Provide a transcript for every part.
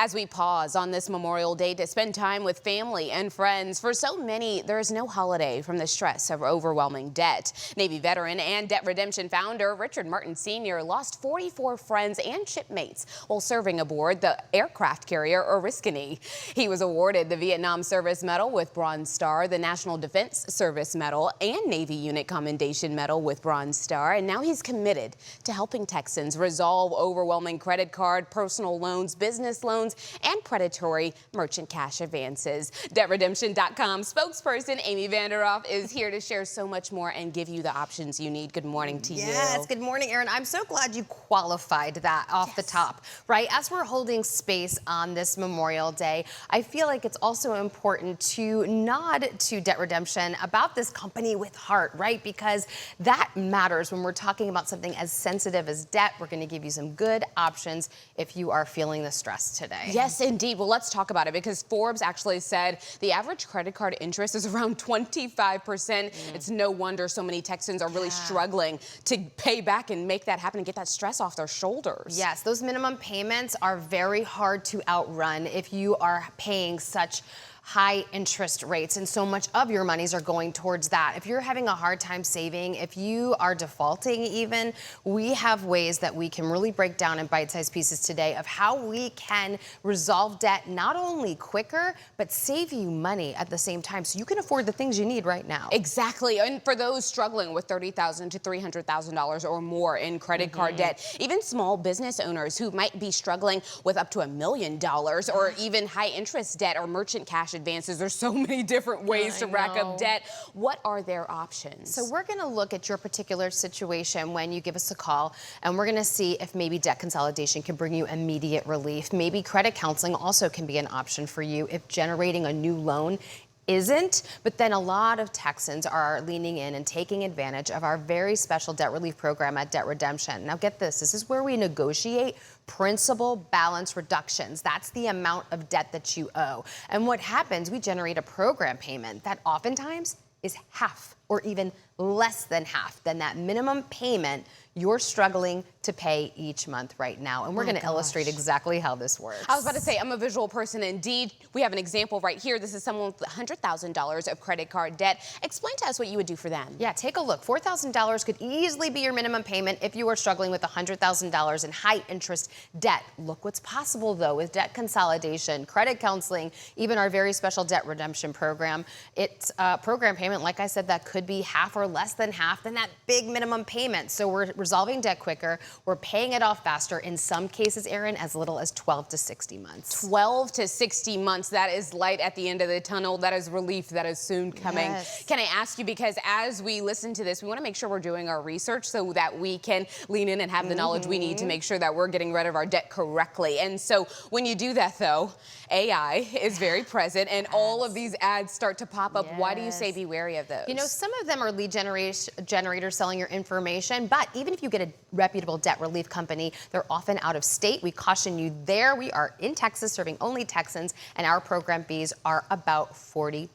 As we pause on this Memorial Day to spend time with family and friends, for so many, there is no holiday from the stress of overwhelming debt. Navy veteran and debt redemption founder Richard Martin Sr. lost 44 friends and shipmates while serving aboard the aircraft carrier Oriskany. He was awarded the Vietnam Service Medal with Bronze Star, the National Defense Service Medal, and Navy Unit Commendation Medal with Bronze Star. And now he's committed to helping Texans resolve overwhelming credit card, personal loans, business loans, and predatory merchant cash advances. DebtRedemption.com spokesperson Amy Vanderoff is here to share so much more and give you the options you need. Good morning to you. Yes, good morning, Erin. I'm so glad you qualified that off the top, right? As we're holding space on this Memorial Day, I feel like it's also important to nod to Debt Redemption about this company with heart, right? Because that matters when we're talking about something as sensitive as debt. We're going to give you some good options if you are feeling the stress today. Yes, indeed. Well, let's talk about it because Forbes actually said the average credit card interest is around 25%. It's no wonder so many Texans are really struggling to pay back and make that happen and get that stress off their shoulders. Yes, those minimum payments are very hard to outrun if you are paying such high interest rates, and so much of your monies are going towards that. If you're having a hard time saving, if you are defaulting even, we have ways that we can really break down in bite-sized pieces today of how we can resolve debt not only quicker, but save you money at the same time so you can afford the things you need right now. Exactly. And for those struggling with $30,000 to $300,000 or more in credit card debt, even small business owners who might be struggling with up to $1 million or even high interest debt or merchant cash advances. There's so many different ways to rack up debt. What are their options? So we're going to look at your particular situation when you give us a call, and we're going to see if maybe debt consolidation can bring you immediate relief. Maybe credit counseling also can be an option for you if generating a new loan isn't. But then a lot of Texans are leaning in and taking advantage of our very special debt relief program at Debt Redemption. Now get this, this is where we negotiate principal balance reductions. That's the amount of debt that you owe. And what happens, we generate a program payment that oftentimes is half or even less than half than that minimum payment you're struggling to pay each month right now. And we're going to illustrate exactly how this works. I was about to say, I'm a visual person. Indeed, we have an example right here. This is someone with $100,000 of credit card debt. Explain to us what you would do for them. Yeah, take a look. $4,000 could easily be your minimum payment if you are struggling with $100,000 in high interest debt. Look what's possible, though, with debt consolidation, credit counseling, even our very special debt redemption program. It's a program payment, like I said, that could be half or less than half than that big minimum payment. So we're resolving debt quicker. We're paying it off faster. In some cases, Erin, as little as 12 to 60 months. 12 to 60 months. That is light at the end of the tunnel. That is relief that is soon coming. Yes. Can I ask you, because as we listen to this, we want to make sure we're doing our research so that we can lean in and have the knowledge we need to make sure that we're getting rid of our debt correctly. And so when you do that, though, AI is very present and all of these ads start to pop up. Why do you say be wary of those? You know, some of them are lead generators selling your information, but even if you get a reputable debt relief company, they're often out of state. We caution you there. We are in Texas, serving only Texans, and our program fees are about 40%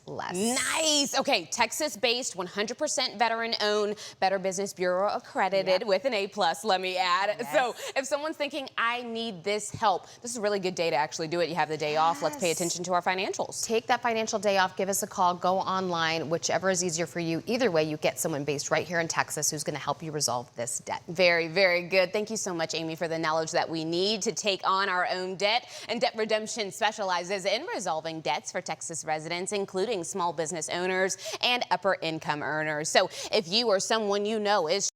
less. Nice. Okay, Texas-based, 100% veteran-owned, Better Business Bureau accredited with an A+, let me add. So if someone's thinking, I need this help, this is a really good day to actually do it. You have the day off. Let's pay attention to our financials. Take that financial day off. Give us a call. Go online, whichever is easier for you. Either way, you get someone based right here in Texas who's going to help you resolve this debt. Very, very good. Thank you so much, Amy, for the knowledge that we need to take on our own debt. And Debt Redemption specializes in resolving debts for Texas residents, including small business owners and upper income earners. So if you or someone you know is